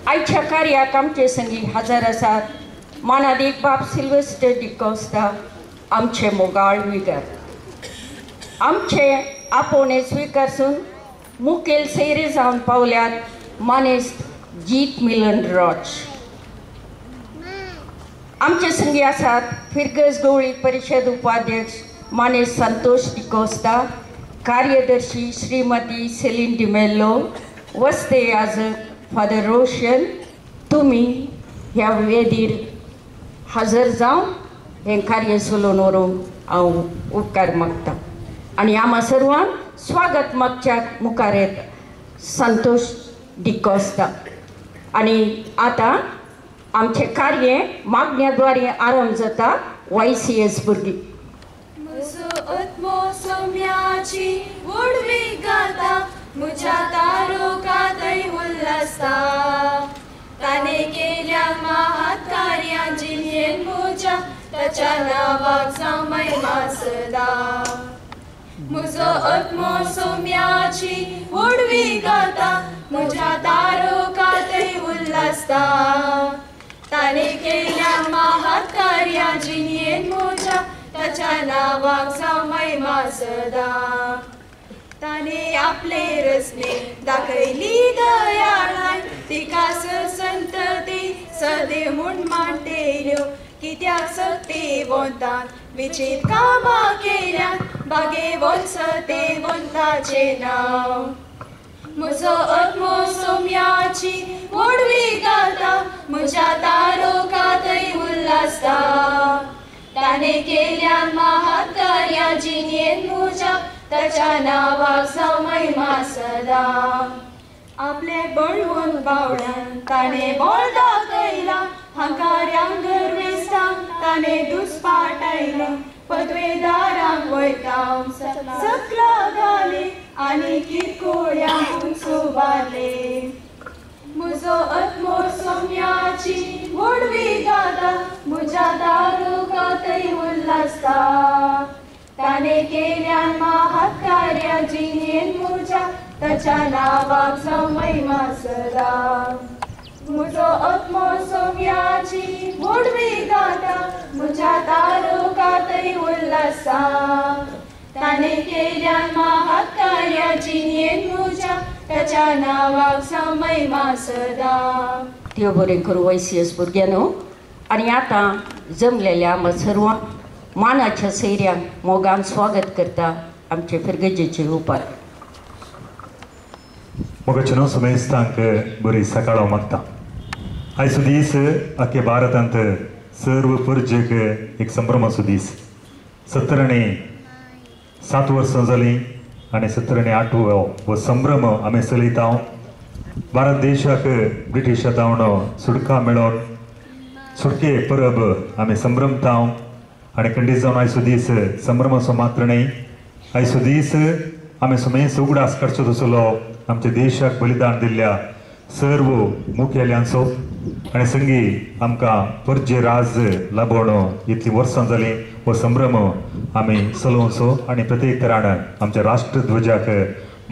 आयच्या कार्याक आमचे संगी हजर आसात मानादीक बाब सिल्वेस्टर डिकोस्ता आमचे मोगाळ विगर आमचे आपोवणे स्विकारसून मुखेल सैरे जावन पावल्यात मानेस्त जीत मिलन रॉच आमचे संगी आसात फिरगस गवळी परिषद उपाध्यक्ष मानेस्त संतोष डिकोस्ता कार्यदर्शी श्रीमती सेलिन डिमेल्लो वस्ते आजक फादर रोशन तुम्ही ह्या वेदीर हजर जावन हें कार्य चलोवन व्हरूंक हांव उपकार मागतां आनी आम्हा सर्वांक स्वागत मागच्याक मुखार येता संतोष डिकोस्ता आनी आतां आमचे कार्य मागण्याद्वारे आरंभ जाता YCS भुरगीं सोम्याची उडवी गाता मुझ्या तारोकातय उल्हासता ताने केल्या महात कार्यांची नेन मुझ्या त्याच्या नावाक समय मासदा मुझो आत्मो सोम्याची उडवी गाता मुझ्या तारोकातय उल्हासता ताने केल्या महात कार्यांची नेन मुझ्या त्याच्या नावाक समय मासदा ताने आपले रस्ते दाखयली दयाळाय तिका संतती सदैव म्हूण मांडटेल्यो कित्याक सत्ते वंतान विचित कामां केल्यात बागे वंसते वंताचे नांव म्हजो आत्मो सोम्याची उडवी गाता म्हज्या तारोकातय उल्हासता ताने केल्या महात कार्यांची नेन मुझ्या त्याच्या नावाक समय मासदा आपले बळवून बावड्यान ताने बळ दाखयला हंकार्यांक गर्विस्ता ताने दुस्पाटायला पदवेदारांक वयता सकला घाले आनी किरकोळ्यांक सुबारले म्हजो आत्मो सोम्याची उडवी गाता म्हज्या तारोकातय उल्हासता ताने केल्या महात कार्यांची नेन मुझ्या त्याच्या नावाक समय मासदा म्हजो आत्मो सोम्याची उडवी गाता म्हज्या तारोकातय उल्हासता ताने केल्या महात कार्यांची नेन मुझ्या त्याच्या नावाक समय मासदा देव बरें करूं YCS भुरग्यांनो आनी आतां जमलेल्या आम्हा सर्वांक मानाच्या सैऱ्यांक मोगान स्वागत करता आमचे फिरगजेचे उपाध्याय मोगाचेनो सुमेस्तांक बरी सकाळ मागता आयचो दीस आख्या भारतांत सर्व परजेक एक संभ्रमाचो दीस 70 आनी 7 वर्सां जालीं आनी 70 आनी 8 हो संभ्रम आमी चलयता भारत देशाक ब्रिटिशांतावन सुटका मेळोन सुटके परब आमी संभ्रमता आनी खंडीत जावन आयचो दीस संभ्रमाचो मात्र न्ही आयचो दीस आमी सुमेस उगडास काडचो तसलो आमच्या देशाक बलिदान दिल्ल्या सर्व मुखेल्यांचो आनी संगी आमकां परजे राज लाभोवन इतलीं वर्सां जालीं हो संभ्रम आमी चलोवचो आनी प्रत्येक तरान आमच्या राष्ट्रध्वजाक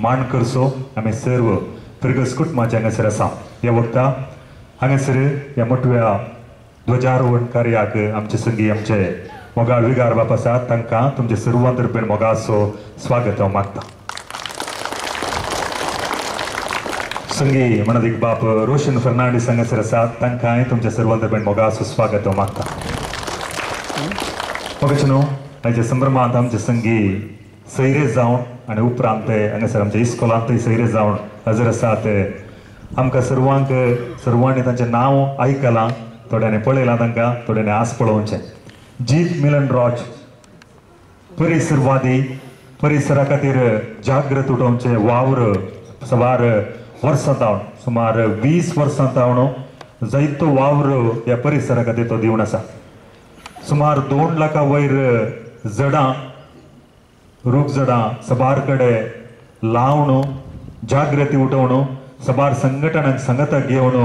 मान करचो आमी सर्व फिरगस कुटुंबाचे हांगासर आसा ह्या वखदा हांगासर ह्या मोठव्या ध्वजारोहण कार्याक आमचे संगी आमचे मोगाळ विगार बाप आसात तांकां तुमचे सर्वां तर्फेन मोगाचो स्वागत हांव मागता संगी मनादीक बाप रोशन फर्नांडीस हांगासर आसात तांकांय तुमच्या सर्वां तर्फेन मोगाचो स्वागत हांव मागता मोगाचेनो आयच्या संभ्रमांत आमचे संगी सैरे जावन आनी उपरांत हांगासर आमच्या इस्कॉलांतय सैरे जावन हजर आसात आमकां सर्वांनी तांचें नांव आयकलां थोड्यांनी पळयलां तांकां थोड्यांनी आस पळोवचें जीत मिलन रॉच परिसरवादी परिसरा खातीर जागृत उठोवचें वावर सुमार वर्सां जावन सुमार 20 वर्सां जावन जायतो वावर ह्या परिसरा खातीर तो दिवन आसा सुमार 2 लाखां वयर जडां रूख जडां सबार कडेन लावन जागृती उठोवन सबार संघटनांक संगताक घेवन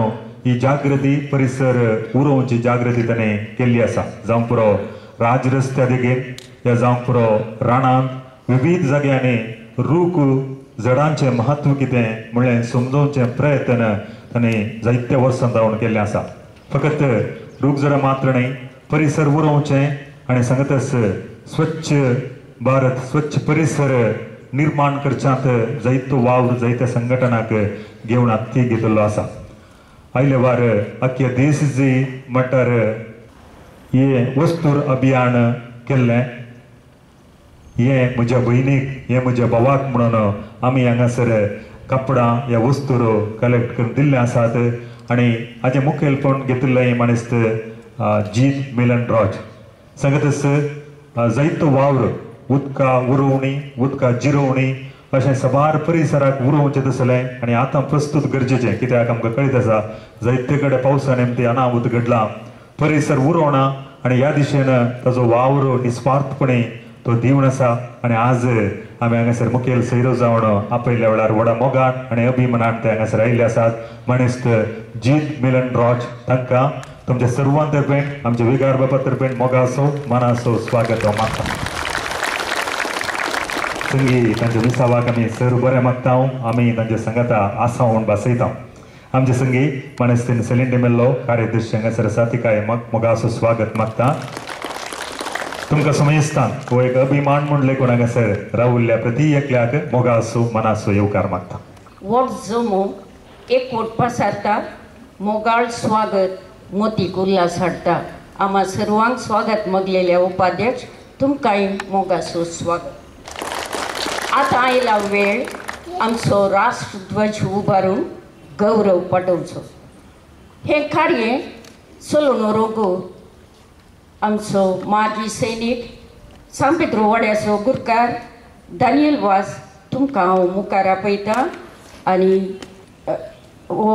ही जागृती परिसर उरोवची जागृती ताणें केल्ली आसा जावं पुरो राज रस्त्या देगेर या जावं पुरो रानांत विविध जाग्यांनी रूख जडांचें महत्व कितें म्हणलें समजोवचें प्रयत्न ताणें जायत्या वर्सां जावन केल्लें आसा. फकत रूखजरा मात्र न्हय, परिसर उरोवचें आनी सांगतास स्वच्छ भारत स्वच्छ परिसर निर्माण करच्यांत जायतो वावर जायत्या संघटनाक घेवन हाती घेतिल्लो आसा. आयले वार अख्ख्या देशजी म्हटल्यार हे वस्तूर अभियान केल्लें. हे म्हज्या भयणीक हे म्हज्या भावाक म्हणून आमी हांगासर कपडां ह्या वस्तूर कलेक्ट करून दिल्ले आसात. आनी हाजें मुखेलपण घेतिल्लें मनीस जीत मिलन रॉज. सांगतास जायतो वावर उदका उरोवणी उदका जिरोवणी अशें सबार परिसराक उरोवचें दिसलें. आनी आतां प्रस्तूत गरजेचें, कित्याक आमकां कळीत आसा जायते कडेन पावसा नेमती अनाहूत घडलां, परिसर उरोवना आनी ह्या दिशेन ताजो वावर निस्वार्थपणी तो दिवन आसा. आनी आज आमी हांगासर मुखेल सैरो जावन आपयल्या वेळार व्हडा मोगान आनी अभिमानान ते हांगासर आयिल्ले आसात. मनीस जीत मिलन रॉज तांकां तुमच्या सर्वां तर्फेन आमच्या विगार बाबा तर्फेन मोगासो मनासो स्वागत हांव मागता. संगी तांच्या विसावाक आमी सर बरें मागता. आमी तांच्या संगता आसावण बसयता. आमचे संगी मनीस सेलीन डिमेल्लो कार्यदर्शी हांगासर आसा, तिकाय मोगासो स्वागत मागता. तुमकां समजता हो एक अभिमान म्हूण लेखून हांगासर रावुल्ल्या प्रति एकल्याक मोगासो मनासो येवकार मागता. वोट जमो एकवट पसारता, मोगाळ स्वागत मोतीक उल्हास हाडटा. आम्हा सर्वांक स्वागत मागलेल्या उपाध्यक्ष तुमकांय मोगासो स्वागत. आतां आयला वेळ आमचो राष्ट्रध्वज उबारून गौरव पाठोवचो. हे कार्य चलून व्हरूंक आमचो माजी सैनीक सांपेद्रो वाड्याचो गुरकार दानियल वास तुमकां हांव मुखार आपयतां आनी हो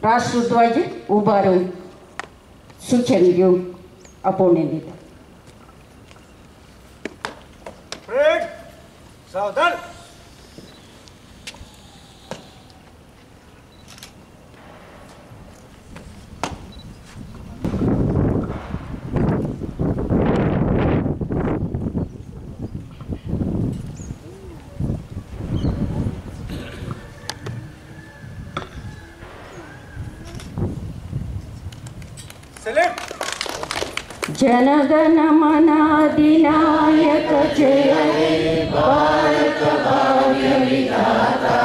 राष्ट्रध्वज उबारून सूचन घेवंक आपोवणें दिता. सावधान. जनगण मन अधिनायक जय हे भारत भाग्य विधाता.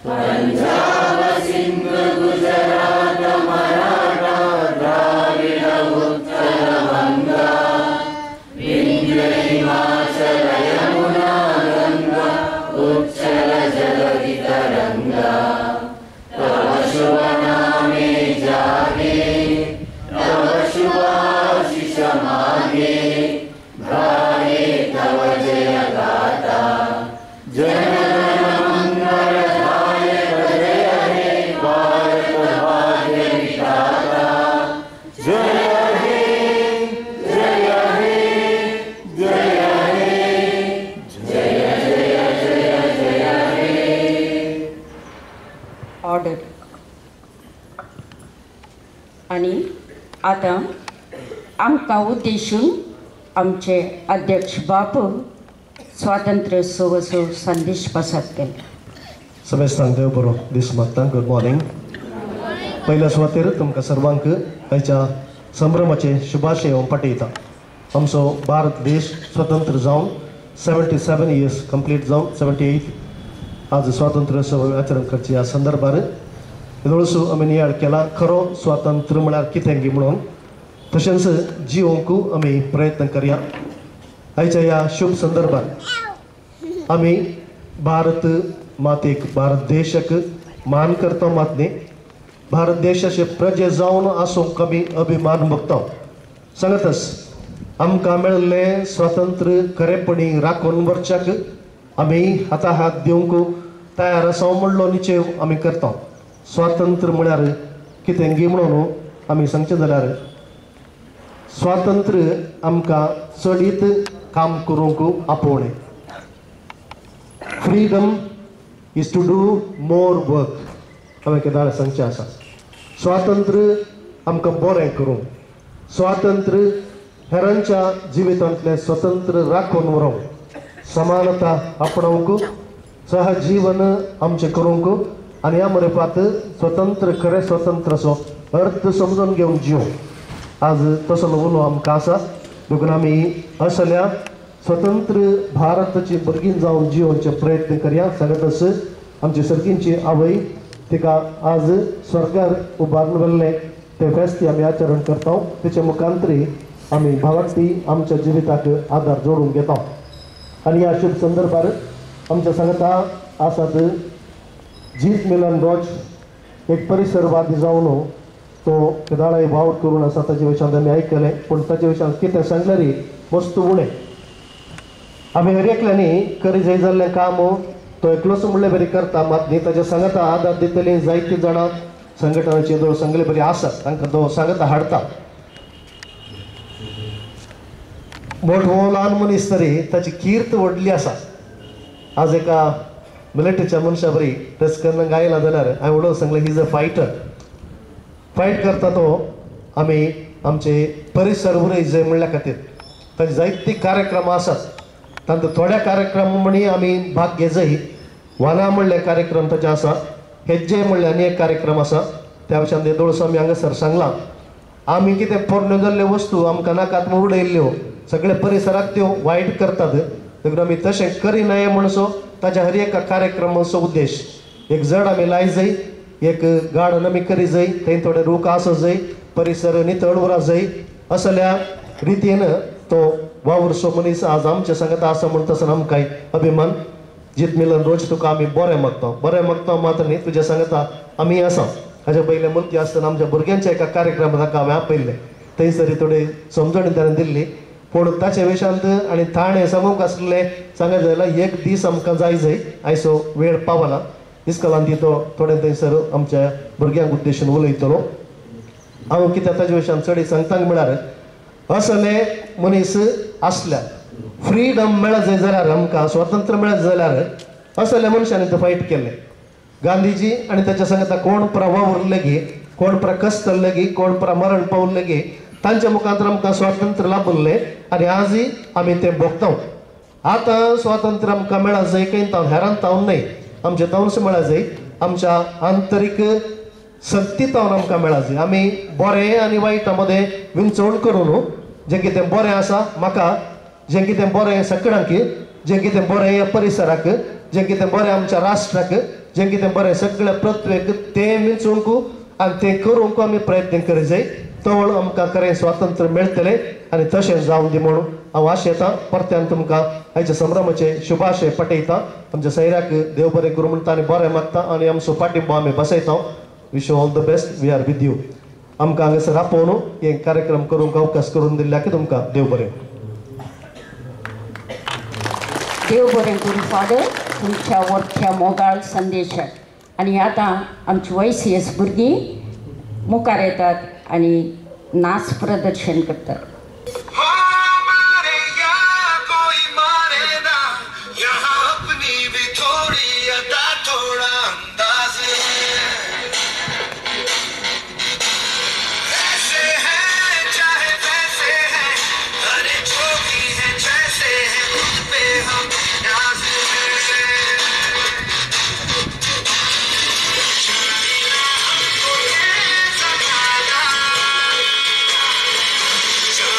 पंजाब सिंध गुजरात मराठा द्राविड उत्कल गंगा विंध्य हिमाचल यमुना गंगा उच्चल जलधि तरंगा. तव शुभ नामे जागे तव शुभाशिष मागे भागे तव जय गाथा. जनगण मंगलदायक जय हे भारत भाग्य विधाता. जय हे जय हे जय हे जय जय जय जय हे. ऑर्डर. आणि आता आमकां उद्देशून आमचे अध्यक्ष बापू स्वातंत्र्य उत्सवाचो संदेश पसार केला. समेस्तांक देव बरो दीस मागता. Good morning. पहिल्या सुवातेर तुमकां सर्वांक आयच्या संभ्रमाचे शुभाशय हांव पाठयता. आमचो भारत देश स्वतंत्र जावन 77 इयर्स कंप्लीट जावन 78 आज स्वातंत्र्य उत्सव आचरण करचे ह्या संदर्भार इदोळसो आमी नियाळ केला. खरो स्वातंत्र्य म्हळ्यार कितें गी म्हणून, तशेंच जिवोवंकू आमी प्रयत्न करया. आयच्या ह्या शुभ संदर्भात आमी भारत मातेक भारत देशाक मान करता. मात न्ही, भारत देशाचे प्रजे जावन आसूंक आमी अभिमान भोगता. सांगतास आमकां मेळिल्लें स्वातंत्र्य खरेपणी राखून व्हरच्याक आमी हाता हात दिवंक तयार आसा म्हणलो निश्चय आमी करता. स्वातंत्र्य म्हळ्यार कितें गी म्हणून आमी सांगचें जाल्यार स्वातंत्र्य आमकां चडीत काम करूंक आपोवणें. Freedom is to do more work हांवें केदार सांगचें आसा. स्वातंत्र्य आमकां बरें करूंक, स्वातंत्र्य हेरांच्या जिवितांतलें स्वतंत्र राखून व्हरोंक, समानता आपणावंक, सहजीवन आमचें करूंक आणि यामध्ये पाहत स्वतंत्र खरे स्वतंत्र असो अर्थ समजून घेऊन जीव आज तसं उलो आमकां आसा देखून आमी असल्या स्वतंत्र भारताची भुरगीं जावन जिवोवचे प्रयत्न करया. सगळ्यात आमची सर्तींची आवय तिका आज स्वर्गार उबारून वेल्ले ते फेस्ती आमी आचरण करता. तेच्या मुखांतरी आमी भावार्थी आमच्या जिविताक आधार जोडून घेता. आणि ह्या शुभ संदर्भार आमच्या सांगता आसात जीत मिलन रॉज एक परिसरवादी जावन तो केदाळाई वावर करून आसा ताचे विशयान आमी आयकलें. पूण ताचे विशयान कितें सांगल्यार वस्तू उणें. आमी हर एकल्यांनी करी जाय जाल्लें काम तो एकलोच म्हणलें बरी करता. मात न्ही ताच्या सांगता आदार दितली जायतीं जाणां संघटनाचे जो सांगले बरी आसात तांकां तो सांगता हाडता. मोठो ल्हान मनीस तरी ताची कीर्त व्हडली आसा. आज एका मिलिटरीच्या मनशा बरी रस्कन गायला जाल्यार हांवें उडोवन सांगलें he is a fighter. Fight करता तो आमी आमचे परिसर उरय जाय म्हणल्या खातीर ताचे जायते कार्यक्रम आसात. तातूंत थोड्या कार्यक्रम म्हणी आमी भाग घे जाय. वाना म्हणले कार्यक्रम ताचे आसा. हेज्जे म्हणले आनी एक कार्यक्रम आसा. त्या विशयान देदोळसो आमी हांगासर सांगलां. आमी कितें पोरण्यो जाल्ल्यो वस्तू आमकां नाकात म्हूण उडयल्ल्यो सगळे परिसराक त्यो वायट करतात. देखून आमी तशें करिनाये म्हणसो ताच्या हर एका कार्यक्रमाचो उद्देश एक जड आमी लाय जाय. एक गार्डन आमी करी जाय. थंय थोडे रूख आसो जाय. परिसर नितळ उरा जाय. असल्या रितीन तो वावरसो मनीस आज आमचे सांगता आसा म्हण तसो आमकां अभिमान. जीत मिलन रोज तुका आमी बरें मागता मात्र न्ही तुजें सांगता आमी आसा. हाजे पयले मुलगी आसतना आमच्या भुरग्यांच्या एका कार्यक्रमाक ताका हांवें आपयल्लें. थंयसर थोडी समजण ताणें दिल्ली. पूण ताचे विशयांत आनी ताणें समूक आसलें सांगत जाल्यार एक दीस आमकां जाय. आयचो वेळ पावला. इस्कॉलांत तो थोडें थंयसर आमच्या भुरग्यांक उद्देशून उलयतलो. हांव कित्याक ताचे विशयान चड सांगतांक म्हळ्यार असले मनीस आसल्यार फ्रीडम मेळत जाय जाल्यार आमकां स्वातंत्र्य मेळत जाल्यार असल्या मनशांनी तो फायट केल्लें. गांधीजी आनी ताच्या सांगता कोण प्रभाव उरले गे कोण प्रकस्तल्ले गे कोण मरण पावल्ले गे तांच्या मुखांतर आमकां स्वातंत्र्य लाभलें आनी आजय आमी तें भोगता. आतां स्वातंत्र्य आमकां मेळत जाय काही तावन हेरान तावन न्हय. आमचे दंश मेळत जाय. आमच्या आंतरीक सक्ती तावन आमकां मेळत जाय. आमी बरें आनी वायटा मदें विंचवण करून जें कितें बरें आसा म्हाका जें कितें बरें सगळ्यांक जें कितें बरें ह्या परिसराक जें कितें बरें आमच्या राष्ट्राक जें कितें बरें सगळ्या पृथ्वेक तें विंचूंक आनी तें करूंक आमी प्रयत्न करी जाय. तवळ आमकां खरें स्वातंत्र्य मेळटलें आनी तशें जावं दी म्हणून हांव आशेतां. परत्यान तुमकां आयच्या संभ्रमाचे शुभाशय पटयता. आमच्या सैराक देव बरें करूं म्हणटा आनी बरें मागता आनी आमचो पाठिंबो आमी बसयता. Wish you all the best. We are with you. आमकां हांगासर आपोवन हे कार्यक्रम करूंक अवकाश करून दिल्ल्याक तुमकां देव बरें. देव बरें करूं फादर तुमच्या वरच्या मोगाळ संदेशाक. आनी आतां आमची YCS भुरगीं मुखार येतात आनी नाच प्रदर्शन करतात. Sure.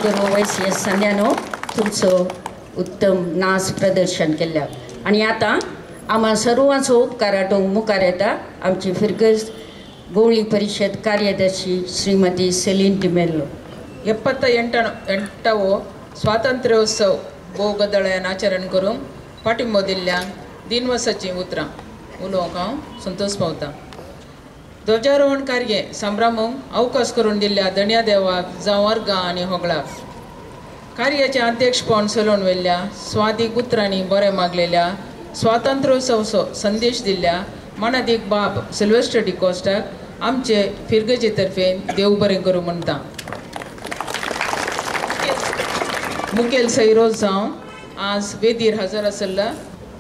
करून YCS संध्यानो तुमचं उत्तम नाच प्रदर्शन केल्या आणि आता आम्हा सर्वांचो उपकाराटोंक मुखार येता आमची फिरगज गोवळी परिषद कार्यदर्शी श्रीमती सेलीन टिमेल्लो. 78వ स्वातंत्र्योत्सव भोव गदळ्यान आचरण करूंक पाठिंबो दिल्ल्यांक दिनवसाची उतरां उलोवंक हांव संतोश पावता. ध्वजारोहण कार्य संभ्रमूंक अवकाश करून दिल्ल्या दण्या देवाक जावं वर्गां आनी होगळाक कार्याचे अध्यक्षपण चलोवन व्हेल्ल्या स्वादीक उतरांनी बरें मागलेल्या स्वातंत्र्योत्सव संदेश दिल्ल्या मानादीक बाब सिल्वेस्टर डिकोस्टाक आमचे फिरगजे तर्फेन देव बरें करूं म्हणटा. मुखेल सैरोज जावन आज वेदीर हजर आसल्या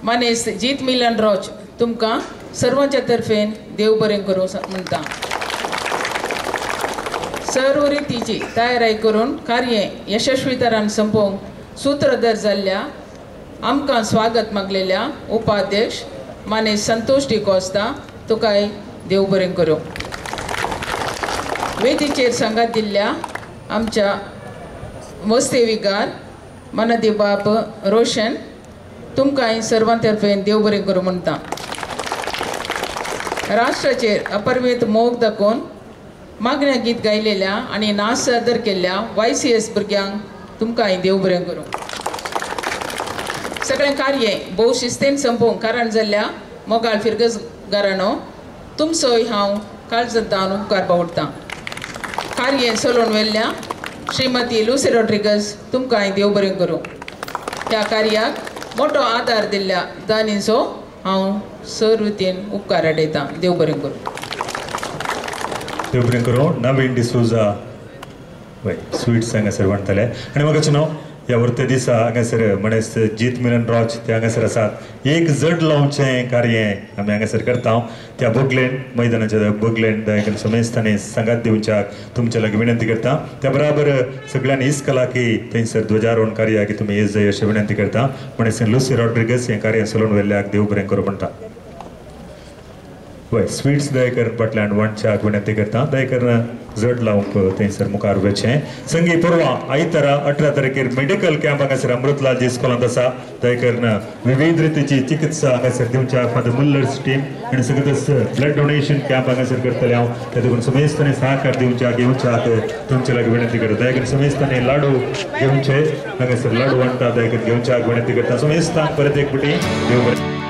मानेस्त जीत मिलन रॉच तुमकां सर्वांच्या तर्फेन देव बरें करूं म्हणटा. सर्व रितीची तयारी करून कार्य यशस्वी तरान संपोवंक सूत्रधर जाल्ल्या आमकां स्वागत मागलेल्या उपाध्यक्ष माने संतोष डिकोस्ता तुकाय देव बरें करूं. वेदीचेर सांगात दिल्ल्या आमच्या वस्तेविकार मानादी बाब रोशन तुमकांय सर्वां तर्फेन देव बरें करूं म्हणटा. राष्ट्राचेर अपरिमीत मोग दाखोवन मागण्या गीत गायलेल्या आनी नाच सादर केल्ल्या YCS भुरग्यांक तुमकांय देव बरें करूं. सगळें कार्य भोव शिस्तेन संपोवंक कारण जाल्ल्या मोगाळ फिरगजगारांनो तुमचोय हांव काळजांतल्यान उपकार बावडटां. कार्य चलोवन व्हेल्ल्या श्रीमती लुसी रॉड्रिगज तुमकांय देव बरें करूं. ह्या कार्याक मोठो आदार दिल्ल्या दानीचो हांव सर्व रितीन उपकार आडयतां. देव बरें करूं. देव बरें करूं. नवीन डिसोजा वय स्वीट्स हांगासर वांटतले आनी म्हाका न्हू ह्या वर्ते दिसा हांगासर म्हणस जीत मिलन रॉच ते हांगासर आसात. एक जड लावचें कार्य आमी हांगासर करता. त्या बोगलेन मैदानाच्या बोगलेन दयाकन समेस्तांनी सांगात दिवच्याक तुमच्या लागीं विनंती करता. त्या बराबर सगळ्यांनी इस्कला की थंयसर ध्वजारोहण कार्या की तुमी येस जाय अशें विनंती करता. म्हणस लुसी रॉड्रिगस हें कार्य चलोवन व्हेल्ल्याक देव बरें करूं म्हणटा. वय स्वीट्स दयकर फाटल्यान वणच्याक विनंती करता. दयकर जड लावंक थंयसर मुखार वचचें. संगी परवां आयतारा 18 तारखेर मेडिकल कॅम्प हांगासर अमृतलाल इस्कॉलांत आसा. दयकर विविध रितीची चिकित्सा हांगासर दिवच्याक फादर मुल्लर्स टीम आनी सगळेच ब्लड डोनेशन कॅम्प हांगासर करतले हांव त्या देखून समेस्तांनी सहकार दिवच्याक येवच्याक तुमचे लागीं विनंती करता. दयकर समेस्तांनी लाडू घेवचे हांगासर लाडू वांटा दयकर घेवच्याक विनंती करता. समेस्तांक परत एक फावटी देव बरें